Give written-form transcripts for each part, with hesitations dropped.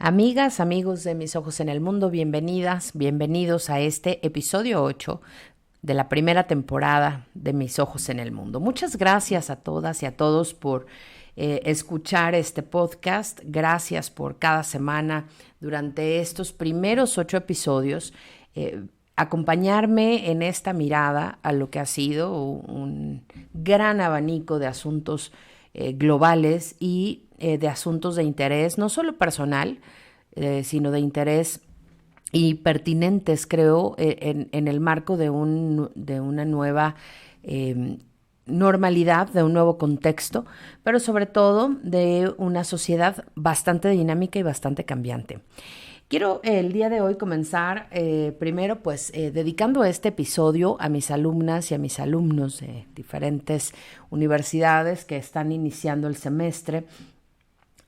Amigas, amigos de Mis Ojos en el Mundo, bienvenidas, bienvenidos a este episodio 8 de la primera temporada de Mis Ojos en el Mundo. Muchas gracias a todas y a todos por escuchar este podcast. Gracias por cada semana durante estos primeros 8 episodios acompañarme en esta mirada a lo que ha sido un gran abanico de asuntos globales y de asuntos de interés, no solo personal, sino de interés y pertinentes, creo, en el marco de una nueva normalidad, de un nuevo contexto, pero sobre todo de una sociedad bastante dinámica y bastante cambiante. Quiero el día de hoy comenzar primero dedicando este episodio a mis alumnas y a mis alumnos de diferentes universidades que están iniciando el semestre.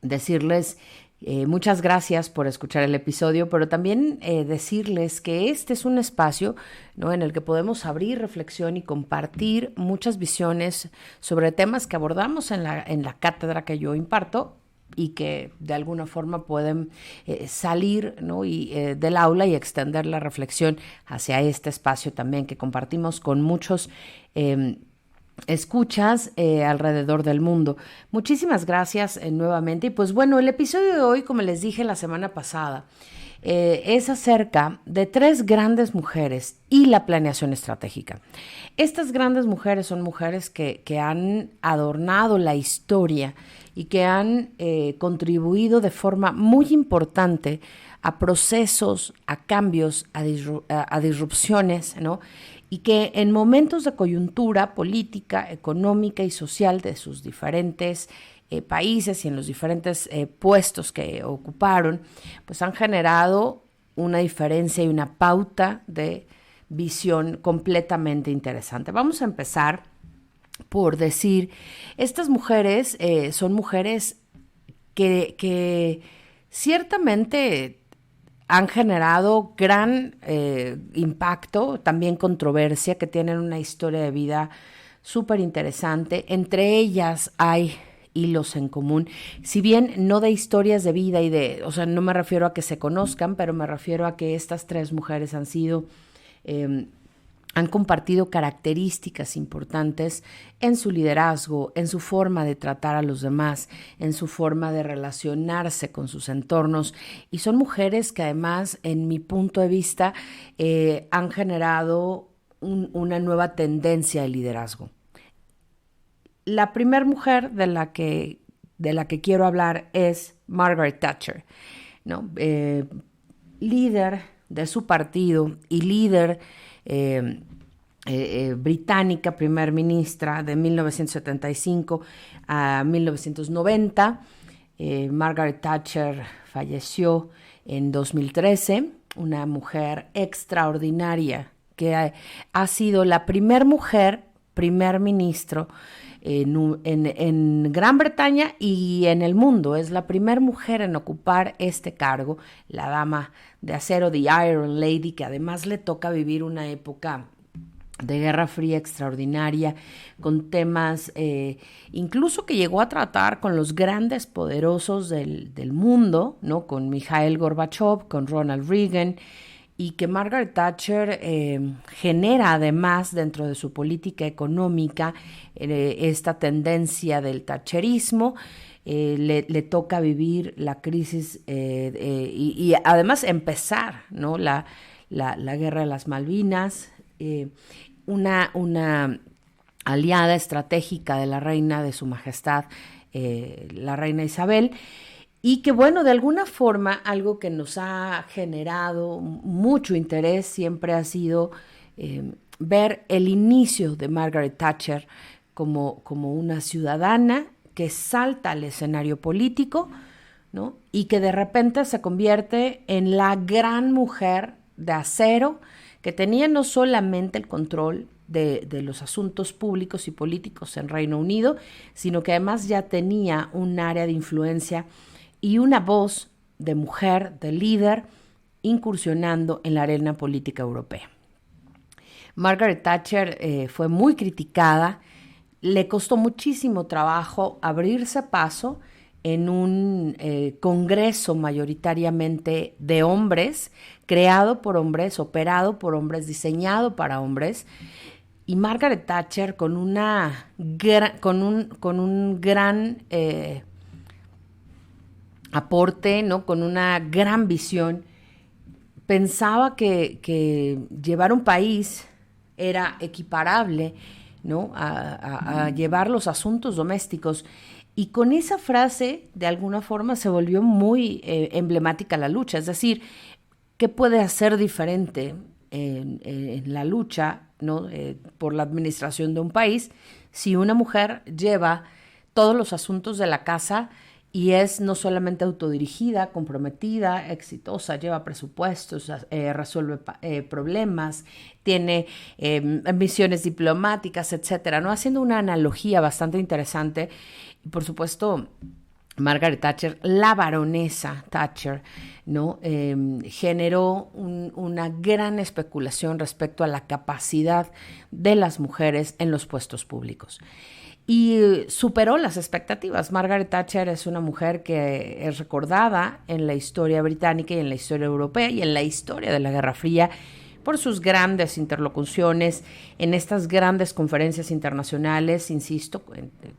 Decirles muchas gracias por escuchar el episodio, pero también decirles que este es un espacio, ¿no?, en el que podemos abrir reflexión y compartir muchas visiones sobre temas que abordamos en la cátedra que yo imparto y que de alguna forma pueden salir, ¿no?, del aula y extender la reflexión hacia este espacio también que compartimos con muchos escuchas alrededor del mundo. Muchísimas gracias nuevamente. Y pues bueno, el episodio de hoy, como les dije la semana pasada, es acerca de 3 grandes mujeres y la planeación estratégica. Estas grandes mujeres son mujeres que han adornado la historia y que han contribuido de forma muy importante a procesos, a cambios, a disrupciones, ¿no?, y que en momentos de coyuntura política, económica y social de sus diferentes países y en los diferentes puestos que ocuparon, pues han generado una diferencia y una pauta de visión completamente interesante. Vamos a empezar por decir, estas mujeres son mujeres que ciertamente han generado gran impacto, también controversia, que tienen una historia de vida súper interesante. Entre ellas hay hilos en común, si bien no de historias de vida o sea, no me refiero a que se conozcan, pero me refiero a que estas 3 mujeres han compartido características importantes en su liderazgo, en su forma de tratar a los demás, en su forma de relacionarse con sus entornos. Y son mujeres que además, en mi punto de vista, han generado una nueva tendencia de liderazgo. La primera mujer de la que quiero hablar es Margaret Thatcher, ¿no? Líder de su partido y líder británica, primer ministra de 1975 a 1990. Margaret Thatcher falleció en 2013, una mujer extraordinaria que ha sido la primer mujer primer ministro en Gran Bretaña y en el mundo. Es la primera mujer en ocupar este cargo, la dama de acero, the Iron Lady, que además le toca vivir una época de Guerra Fría extraordinaria, con temas incluso que llegó a tratar con los grandes poderosos del mundo, ¿no?, con Mikhail Gorbachev, con Ronald Reagan, y que Margaret Thatcher genera además dentro de su política económica esta tendencia del thatcherismo. Le toca vivir la crisis y además empezar, ¿no?, la guerra de las Malvinas, una aliada estratégica de la reina, de su majestad, la reina Isabel. Y que bueno, de alguna forma algo que nos ha generado mucho interés siempre ha sido ver el inicio de Margaret Thatcher como una ciudadana que salta al escenario político, ¿no?, y que de repente se convierte en la gran mujer de acero que tenía no solamente el control de los asuntos públicos y políticos en Reino Unido, sino que además ya tenía un área de influencia y una voz de mujer, de líder, incursionando en la arena política europea. Margaret Thatcher fue muy criticada, le costó muchísimo trabajo abrirse paso en un congreso mayoritariamente de hombres, creado por hombres, operado por hombres, diseñado para hombres, y Margaret Thatcher con un gran aporte, ¿no? Con una gran visión, pensaba que llevar un país era equiparable, ¿no? a llevar los asuntos domésticos. Y con esa frase, de alguna forma, se volvió muy emblemática la lucha. Es decir, ¿qué puede hacer diferente en la lucha, ¿no? Por la administración de un país si una mujer lleva todos los asuntos de la casa y es no solamente autodirigida, comprometida, exitosa, lleva presupuestos, resuelve problemas, tiene misiones diplomáticas, etcétera, ¿no? Haciendo una analogía bastante interesante. Y por supuesto, Margaret Thatcher, la baronesa Thatcher, ¿no? Generó una gran especulación respecto a la capacidad de las mujeres en los puestos públicos. Y superó las expectativas. Margaret Thatcher es una mujer que es recordada en la historia británica y en la historia europea y en la historia de la Guerra Fría por sus grandes interlocuciones en estas grandes conferencias internacionales, insisto,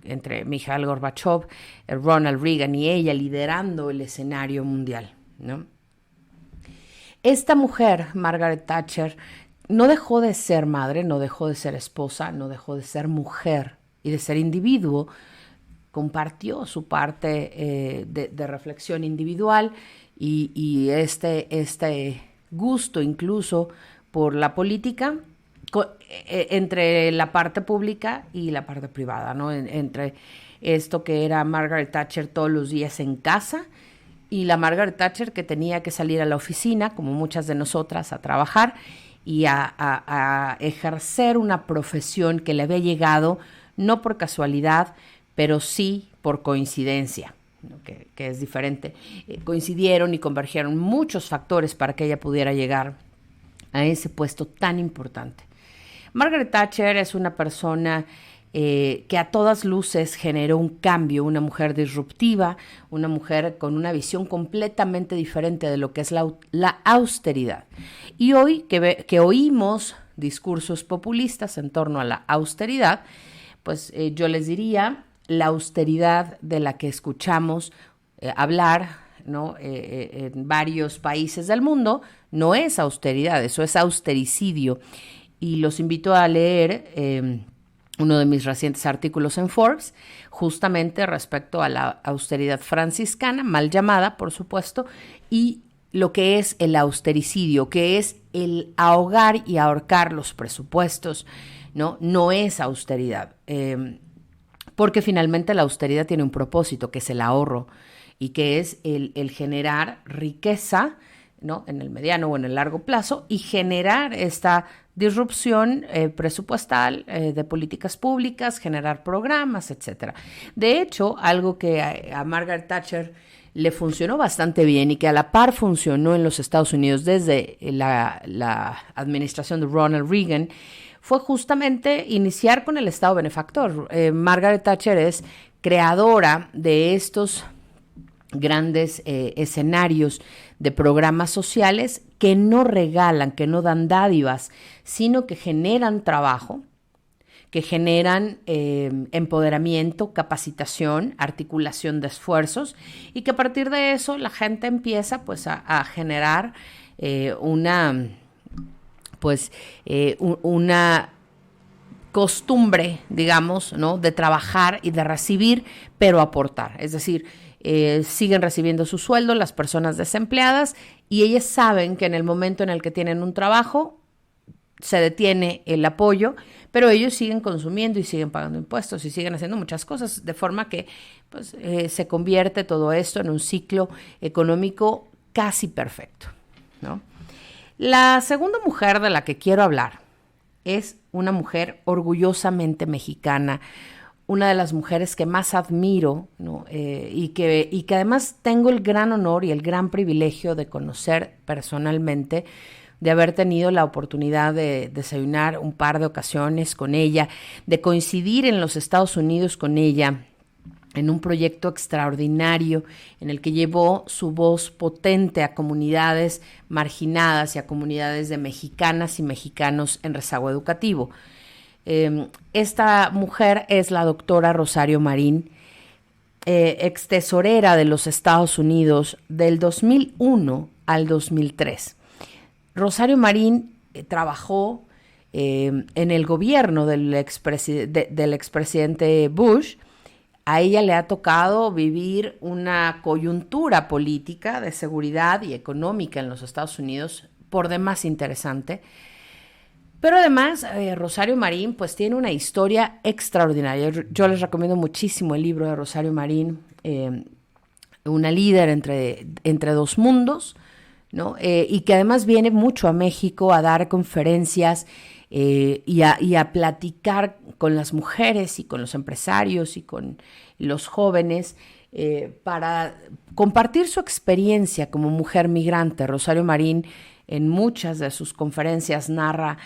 entre Mikhail Gorbachev, Ronald Reagan y ella, liderando el escenario mundial, ¿no? Esta mujer, Margaret Thatcher, no dejó de ser madre, no dejó de ser esposa, no dejó de ser mujer y de ser individuo. Compartió su parte de reflexión individual y este gusto incluso por la política entre la parte pública y la parte privada, ¿no? Entre esto que era Margaret Thatcher todos los días en casa y la Margaret Thatcher que tenía que salir a la oficina, como muchas de nosotras, a trabajar y a ejercer una profesión que le había llegado no por casualidad, pero sí por coincidencia, ¿no? que es diferente. Coincidieron y convergieron muchos factores para que ella pudiera llegar a ese puesto tan importante. Margaret Thatcher es una persona que a todas luces generó un cambio, una mujer disruptiva, una mujer con una visión completamente diferente de lo que es la austeridad. Y hoy que oímos discursos populistas en torno a la austeridad, pues yo les diría, la austeridad de la que escuchamos hablar, ¿no? En varios países del mundo, no es austeridad, eso es austericidio. Y los invito a leer uno de mis recientes artículos en Forbes, justamente respecto a la austeridad franciscana, mal llamada, por supuesto, y lo que es el austericidio, que es el ahogar y ahorcar los presupuestos, ¿no? No es austeridad, porque finalmente la austeridad tiene un propósito, que es el ahorro, y que es el generar riqueza, ¿no? En el mediano o en el largo plazo, y generar esta disrupción presupuestal de políticas públicas, generar programas, etcétera. De hecho, algo que a Margaret Thatcher le funcionó bastante bien y que a la par funcionó en los Estados Unidos desde la administración de Ronald Reagan, fue justamente iniciar con el Estado benefactor. Margaret Thatcher es creadora de estos grandes escenarios de programas sociales que no regalan, que no dan dádivas, sino que generan trabajo, que generan empoderamiento, capacitación, articulación de esfuerzos, y que a partir de eso la gente empieza pues a generar una costumbre, digamos, ¿no? De trabajar y de recibir, pero aportar. Es decir, siguen recibiendo su sueldo las personas desempleadas y ellas saben que en el momento en el que tienen un trabajo se detiene el apoyo, pero ellos siguen consumiendo y siguen pagando impuestos y siguen haciendo muchas cosas, de forma que pues, se convierte todo esto en un ciclo económico casi perfecto, ¿no? La segunda mujer de la que quiero hablar es una mujer orgullosamente mexicana, una de las mujeres que más admiro, ¿no? y que además tengo el gran honor y el gran privilegio de conocer personalmente, de haber tenido la oportunidad de desayunar un par de ocasiones con ella, de coincidir en los Estados Unidos con ella en un proyecto extraordinario en el que llevó su voz potente a comunidades marginadas y a comunidades de mexicanas y mexicanos en rezago educativo. Esta mujer es la doctora Rosario Marín, ex tesorera de los Estados Unidos del 2001 al 2003. Rosario Marín trabajó en el gobierno del expresidente Bush. A ella le ha tocado vivir una coyuntura política de seguridad y económica en los Estados Unidos por demás interesante. Pero además, Rosario Marín pues tiene una historia extraordinaria. Yo les recomiendo muchísimo el libro de Rosario Marín, una líder entre dos mundos, ¿no? Y que además viene mucho a México a dar conferencias y a platicar con las mujeres y con los empresarios y con los jóvenes para compartir su experiencia como mujer migrante. Rosario Marín en muchas de sus conferencias narra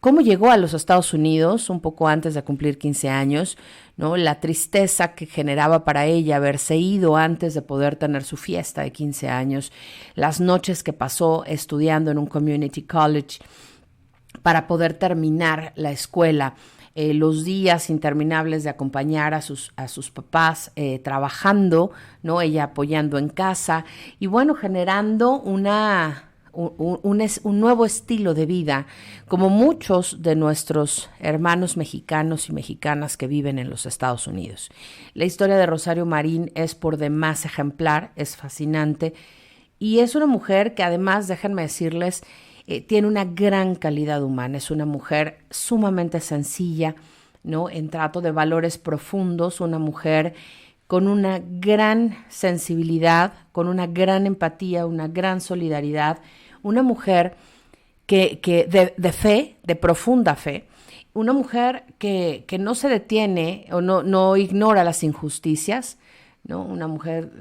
cómo llegó a los Estados Unidos un poco antes de cumplir 15 años, ¿no? La tristeza que generaba para ella haberse ido antes de poder tener su fiesta de 15 años, las noches que pasó estudiando en un community college para poder terminar la escuela, los días interminables de acompañar a sus papás trabajando, ¿no? Ella apoyando en casa y bueno, generando un nuevo estilo de vida, como muchos de nuestros hermanos mexicanos y mexicanas que viven en los Estados Unidos. La historia de Rosario Marín es por demás ejemplar, es fascinante y es una mujer que además, déjenme decirles, tiene una gran calidad humana, es una mujer sumamente sencilla, ¿no? En trato de valores profundos, una mujer con una gran sensibilidad, con una gran empatía, una gran solidaridad, una mujer que de fe, de profunda fe, una mujer que no se detiene o no ignora las injusticias, ¿no? Una mujer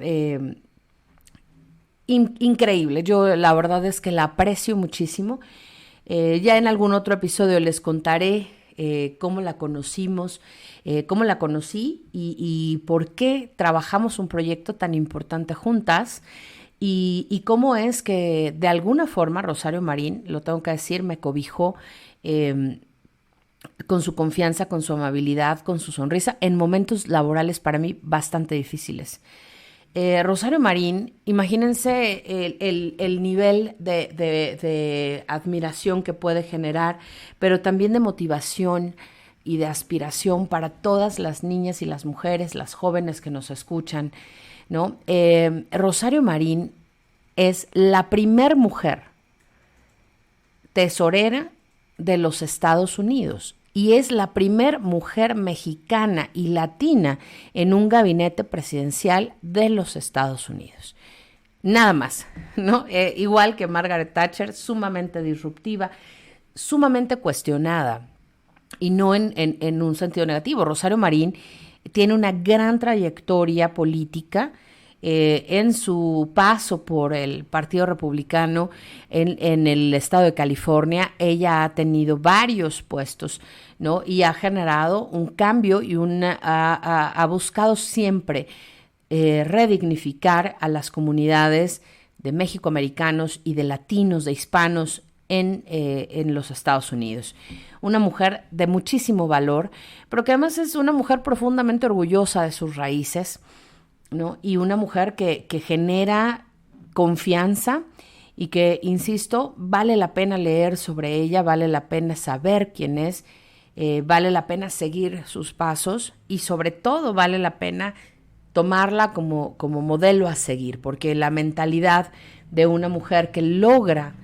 increíble. Yo la verdad es que la aprecio muchísimo. Ya en algún otro episodio les contaré cómo la conocimos, cómo la conocí y por qué trabajamos un proyecto tan importante juntas y cómo es que de alguna forma Rosario Marín, lo tengo que decir, me cobijó con su confianza, con su amabilidad, con su sonrisa en momentos laborales para mí bastante difíciles. Rosario Marín, imagínense el nivel de admiración que puede generar, pero también de motivación y de aspiración para todas las niñas y las mujeres, las jóvenes que nos escuchan, ¿no? Rosario Marín es la primer mujer tesorera de los Estados Unidos. Y es la primer mujer mexicana y latina en un gabinete presidencial de los Estados Unidos. Nada más, ¿no? Igual que Margaret Thatcher, sumamente disruptiva, sumamente cuestionada, y no en un sentido negativo. Rosario Marín tiene una gran trayectoria política en su paso por el Partido Republicano en el estado de California. Ella ha tenido varios puestos, ¿no? Y ha generado un cambio y ha buscado siempre redignificar a las comunidades de mexicoamericanos y de latinos, de hispanos en los Estados Unidos. Una mujer de muchísimo valor, pero que además es una mujer profundamente orgullosa de sus raíces, ¿no? Y una mujer que genera confianza y que, insisto, vale la pena leer sobre ella, vale la pena saber quién es, vale la pena seguir sus pasos y sobre todo vale la pena tomarla como modelo a seguir, porque la mentalidad de una mujer que logra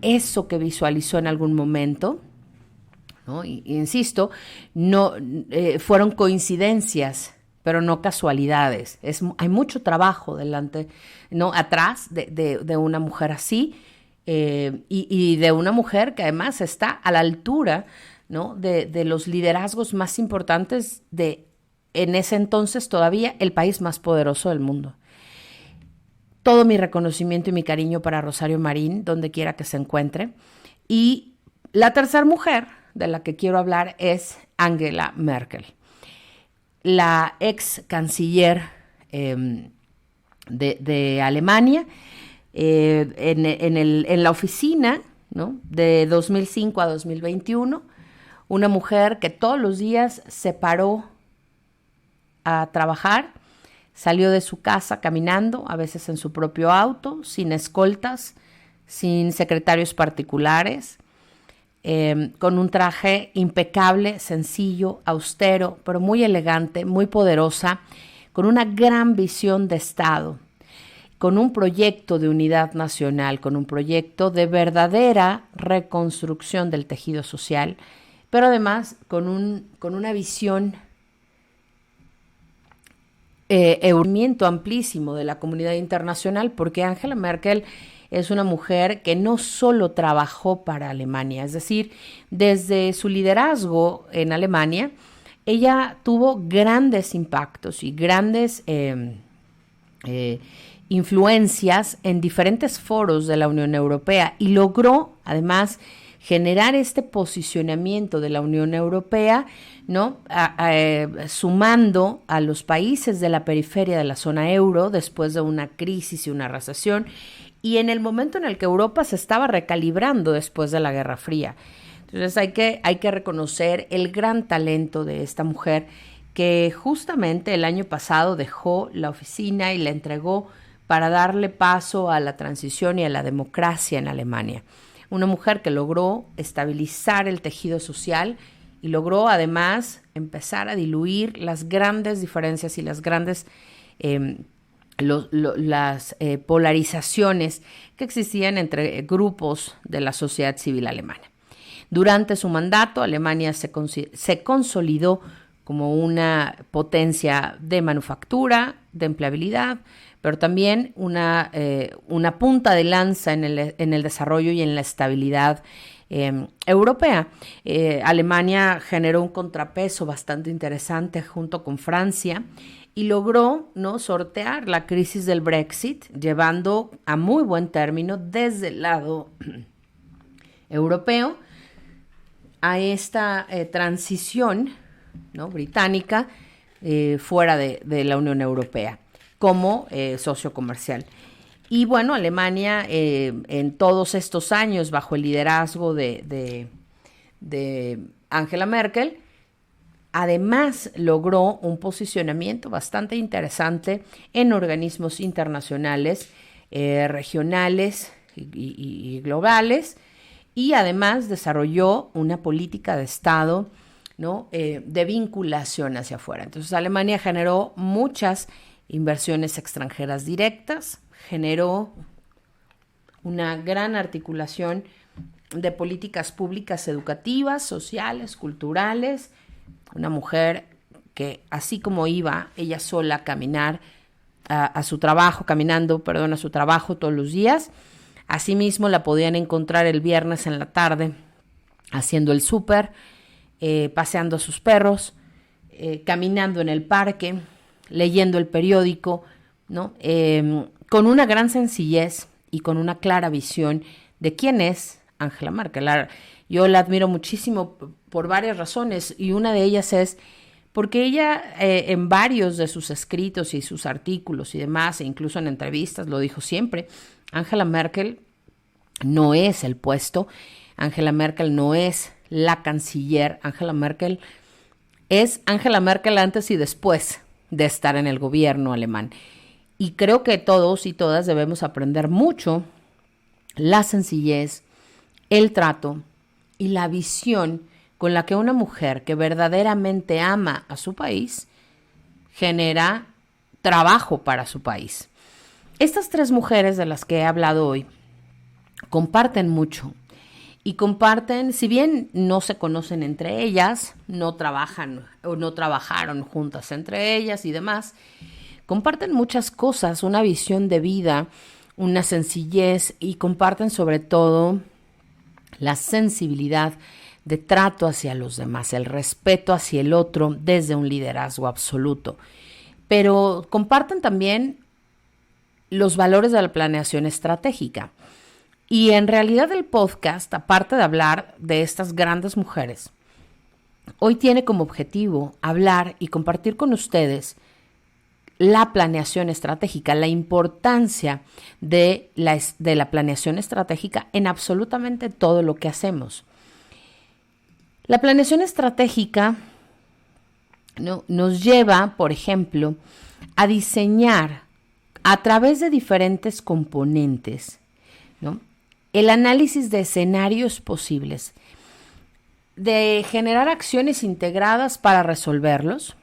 eso que visualizó en algún momento, ¿no? Insisto, no fueron coincidencias, pero no casualidades. Hay mucho trabajo delante, ¿no? Atrás de una mujer así, y de una mujer que además está a la altura, ¿no? de los liderazgos más importantes en ese entonces todavía el país más poderoso del mundo. Todo mi reconocimiento y mi cariño para Rosario Marín, donde quiera que se encuentre. Y la tercera mujer de la que quiero hablar es Angela Merkel. la ex canciller de Alemania, en la oficina, ¿no?, de 2005 a 2021, una mujer que todos los días se paró a trabajar, salió de su casa caminando, a veces en su propio auto, sin escoltas, sin secretarios particulares, con un traje impecable, sencillo, austero, pero muy elegante, muy poderosa, con una gran visión de Estado, con un proyecto de unidad nacional, con un proyecto de verdadera reconstrucción del tejido social, pero además con una visión, movimiento amplísimo de la comunidad internacional, porque Angela Merkel es una mujer que no solo trabajó para Alemania, es decir, desde su liderazgo en Alemania, ella tuvo grandes impactos y grandes influencias en diferentes foros de la Unión Europea y logró, además, generar este posicionamiento de la Unión Europea, ¿no?, sumando a los países de la periferia de la zona euro después de una crisis y una recesión, y en el momento en el que Europa se estaba recalibrando después de la Guerra Fría. Entonces hay que reconocer el gran talento de esta mujer, que justamente el año pasado dejó la oficina y la entregó para darle paso a la transición y a la democracia en Alemania. Una mujer que logró estabilizar el tejido social y logró además empezar a diluir las grandes diferencias y las grandes polarizaciones que existían entre grupos de la sociedad civil alemana. Durante su mandato, Alemania se consolidó como una potencia de manufactura, de empleabilidad, pero también una punta de lanza en el desarrollo y en la estabilidad europea. Alemania generó un contrapeso bastante interesante junto con Francia y logró, ¿no?, sortear la crisis del Brexit, llevando a muy buen término desde el lado europeo a esta transición, ¿no?, británica fuera de la Unión Europea como socio comercial. Y bueno, Alemania en todos estos años bajo el liderazgo de Angela Merkel, además logró un posicionamiento bastante interesante en organismos internacionales, regionales y globales, y además desarrolló una política de Estado, ¿no?, de vinculación hacia afuera. Entonces Alemania generó muchas inversiones extranjeras directas, generó una gran articulación de políticas públicas educativas, sociales, culturales. Una mujer que, así como iba ella sola a caminar a su trabajo todos los días, asimismo la podían encontrar el viernes en la tarde haciendo el súper, paseando a sus perros, caminando en el parque, leyendo el periódico, ¿no?, con una gran sencillez y con una clara visión de quién es Angela Merkel. Yo la admiro muchísimo por varias razones, y una de ellas es porque ella en varios de sus escritos y sus artículos y demás, e incluso en entrevistas, lo dijo siempre: Angela Merkel no es el puesto, Angela Merkel no es la canciller, Angela Merkel es Angela Merkel antes y después de estar en el gobierno alemán. Y creo que todos y todas debemos aprender mucho la sencillez, el trato y la visión con la que una mujer que verdaderamente ama a su país genera trabajo para su país. Estas tres mujeres de las que he hablado hoy comparten mucho y comparten, si bien no se conocen entre ellas, no trabajan o no trabajaron juntas entre ellas y demás, comparten muchas cosas, una visión de vida, una sencillez, y comparten sobre todo la sensibilidad de trato hacia los demás, el respeto hacia el otro desde un liderazgo absoluto. Pero comparten también los valores de la planeación estratégica. Y en realidad el podcast, aparte de hablar de estas grandes mujeres, hoy tiene como objetivo hablar y compartir con ustedes la planeación estratégica, la importancia de la planeación estratégica en absolutamente todo lo que hacemos. La planeación estratégica, ¿no?, nos lleva, por ejemplo, a diseñar a través de diferentes componentes, ¿no?, el análisis de escenarios posibles, de generar acciones integradas para resolverlos,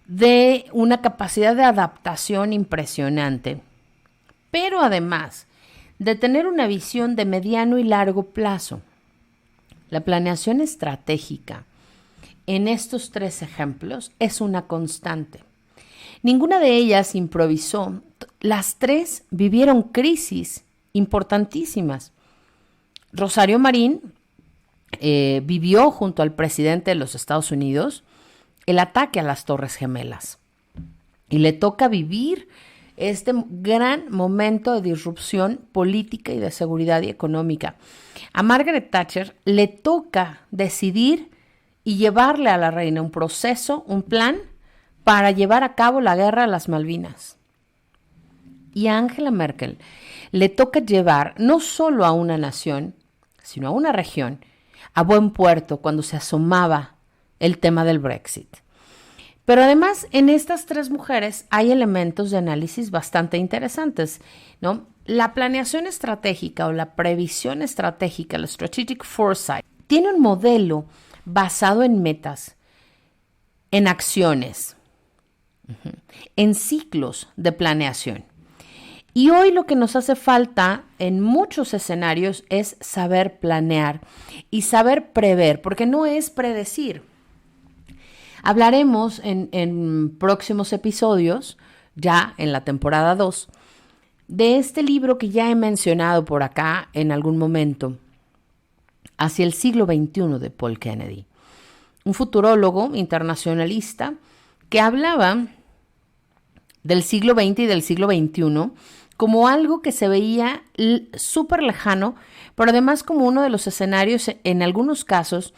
de una capacidad de adaptación impresionante, pero además de tener una visión de mediano y largo plazo. La planeación estratégica en estos 3 ejemplos es una constante. Ninguna de ellas improvisó. Las 3 vivieron crisis importantísimas. Rosario Marín vivió junto al presidente de los Estados Unidos el ataque a las Torres Gemelas y le toca vivir este gran momento de disrupción política y de seguridad y económica. A Margaret Thatcher le toca decidir y llevarle a la reina un proceso, un plan para llevar a cabo la guerra a las Malvinas. Y a Angela Merkel le toca llevar no solo a una nación, sino a una región, a buen puerto cuando se asomaba el tema del Brexit. Pero además, en estas 3 mujeres hay elementos de análisis bastante interesantes, ¿no? La planeación estratégica o la previsión estratégica, el strategic foresight, tiene un modelo basado en metas, en acciones, en ciclos de planeación. Y hoy lo que nos hace falta en muchos escenarios es saber planear y saber prever, porque no es predecir. Hablaremos en próximos episodios, ya en la temporada 2, de este libro que ya he mencionado por acá en algún momento, Hacia el siglo XXI, de Paul Kennedy, un futurólogo internacionalista que hablaba del siglo XX y del siglo XXI como algo que se veía súper lejano, pero además como uno de los escenarios, en algunos casos,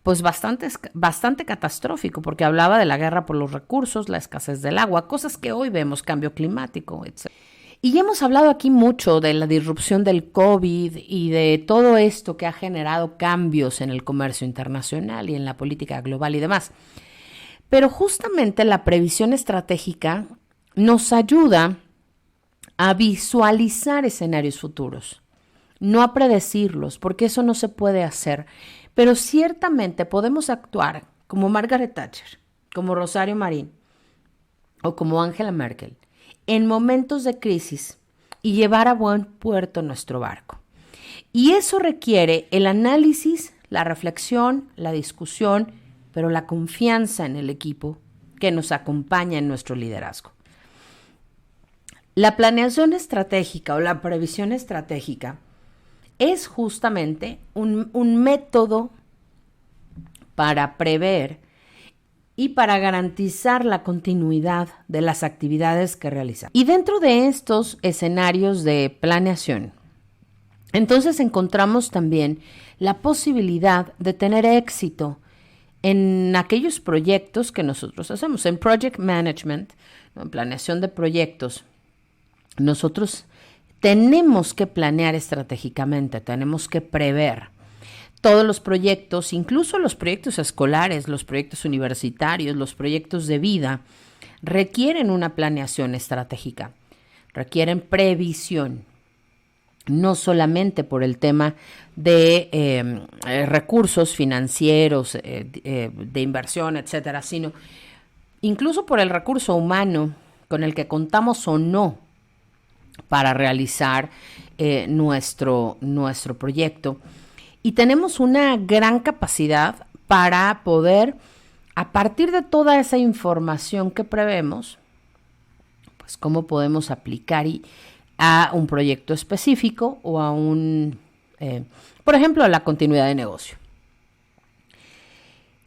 pues bastante catastrófico, porque hablaba de la guerra por los recursos, la escasez del agua, cosas que hoy vemos, cambio climático, etc. Y ya hemos hablado aquí mucho de la disrupción del COVID y de todo esto que ha generado cambios en el comercio internacional y en la política global y demás. Pero justamente la previsión estratégica nos ayuda a visualizar escenarios futuros, no a predecirlos, porque eso no se puede hacer. Pero ciertamente podemos actuar como Margaret Thatcher, como Rosario Marín o como Angela Merkel en momentos de crisis y llevar a buen puerto nuestro barco. Y eso requiere el análisis, la reflexión, la discusión, pero la confianza en el equipo que nos acompaña en nuestro liderazgo. La planeación estratégica o la previsión estratégica es justamente un método para prever y para garantizar la continuidad de las actividades que realizamos. Y dentro de estos escenarios de planeación, entonces encontramos también la posibilidad de tener éxito en aquellos proyectos que nosotros hacemos. En project management, en planeación de proyectos, nosotros tenemos que planear estratégicamente, tenemos que prever. Todos los proyectos, incluso los proyectos escolares, los proyectos universitarios, los proyectos de vida, requieren una planeación estratégica, requieren previsión, no solamente por el tema de recursos financieros, de inversión, etcétera, sino incluso por el recurso humano con el que contamos o no para realizar nuestro proyecto. Y tenemos una gran capacidad para poder, a partir de toda esa información que prevemos, pues cómo podemos aplicar a un proyecto específico o a por ejemplo, a la continuidad de negocio.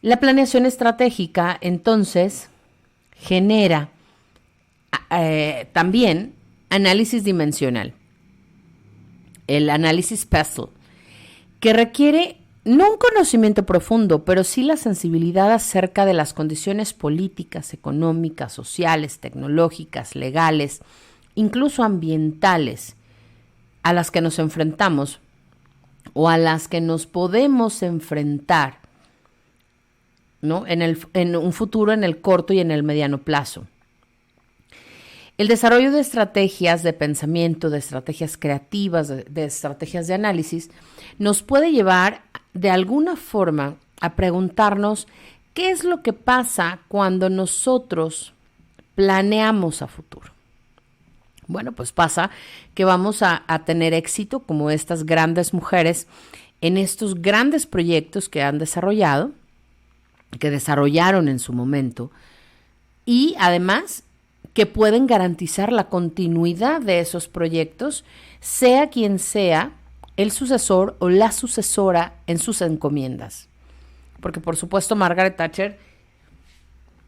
La planeación estratégica, entonces, genera también análisis dimensional, el análisis PESTLE, que requiere no un conocimiento profundo, pero sí la sensibilidad acerca de las condiciones políticas, económicas, sociales, tecnológicas, legales, incluso ambientales, a las que nos enfrentamos o a las que nos podemos enfrentar, ¿no? En un futuro, en el corto y en el mediano plazo. El desarrollo de estrategias de pensamiento, de estrategias creativas, de estrategias de análisis, nos puede llevar de alguna forma a preguntarnos qué es lo que pasa cuando nosotros planeamos a futuro. Bueno, pues pasa que vamos a tener éxito como estas grandes mujeres en estos grandes proyectos que han desarrollado, que desarrollaron en su momento, y además que pueden garantizar la continuidad de esos proyectos, sea quien sea el sucesor o la sucesora en sus encomiendas. Porque por supuesto Margaret Thatcher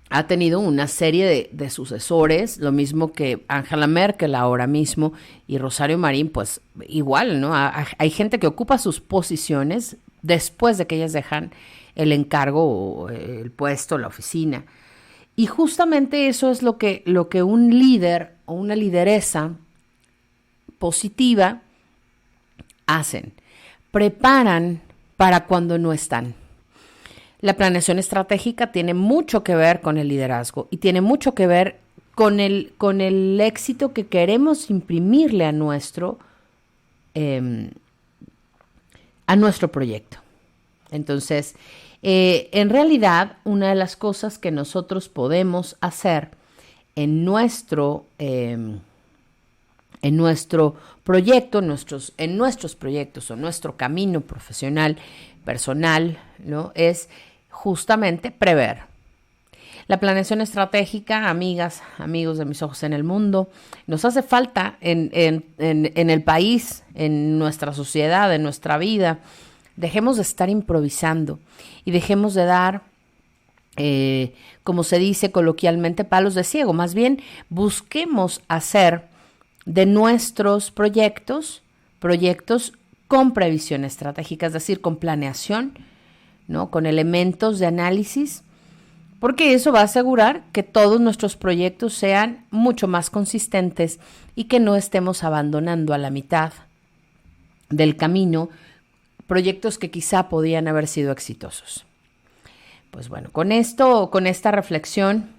ha tenido una serie de sucesores, lo mismo que Angela Merkel ahora mismo y Rosario Marín, pues igual, ¿no? Hay gente que ocupa sus posiciones después de que ellas dejan el encargo o el puesto, la oficina. Y justamente eso es lo que un líder o una lideresa positiva hacen. Preparan para cuando no están. La planeación estratégica tiene mucho que ver con el liderazgo y tiene mucho que ver con el éxito que queremos imprimirle a nuestro proyecto. Entonces, en realidad, una de las cosas que nosotros podemos hacer en nuestro proyecto, en nuestros proyectos o nuestro camino profesional, personal, ¿no? Es justamente prever. La planeación estratégica, amigas, amigos de Mis Ojos en el Mundo, nos hace falta en el país, en nuestra sociedad, en nuestra vida. Dejemos de estar improvisando y dejemos de dar, como se dice coloquialmente, palos de ciego. Más bien, busquemos hacer de nuestros proyectos con previsión estratégica, es decir, con planeación, ¿no? Con elementos de análisis, porque eso va a asegurar que todos nuestros proyectos sean mucho más consistentes y que no estemos abandonando a la mitad del camino proyectos que quizá podían haber sido exitosos. Pues bueno, con esta reflexión,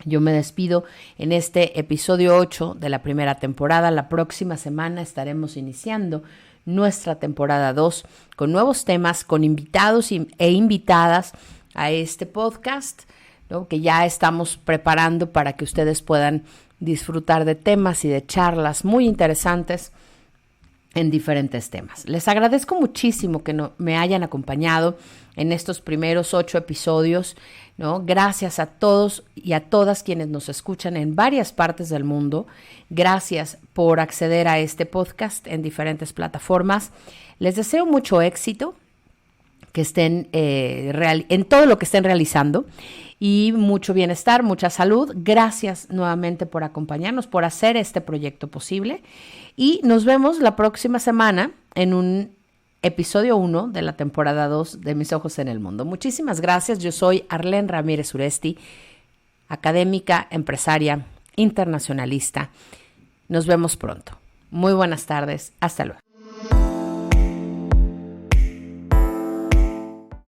yo me despido en este episodio 8 de la primera temporada. La próxima semana estaremos iniciando nuestra temporada 2 con nuevos temas, con invitados e invitadas a este podcast, ¿no? Que ya estamos preparando para que ustedes puedan disfrutar de temas y de charlas muy interesantes en diferentes temas. Les agradezco muchísimo que me hayan acompañado en estos primeros 8 episodios, ¿no? Gracias a todos y a todas quienes nos escuchan en varias partes del mundo. Gracias por acceder a este podcast en diferentes plataformas. Les deseo mucho éxito, que estén en todo lo que estén realizando y mucho bienestar, mucha salud. Gracias nuevamente por acompañarnos, por hacer este proyecto posible. Y nos vemos la próxima semana en un episodio 1 de la temporada 2 de Mis Ojos en el Mundo. Muchísimas gracias. Yo soy Arlene Ramírez Uresti, académica, empresaria, internacionalista. Nos vemos pronto. Muy buenas tardes. Hasta luego.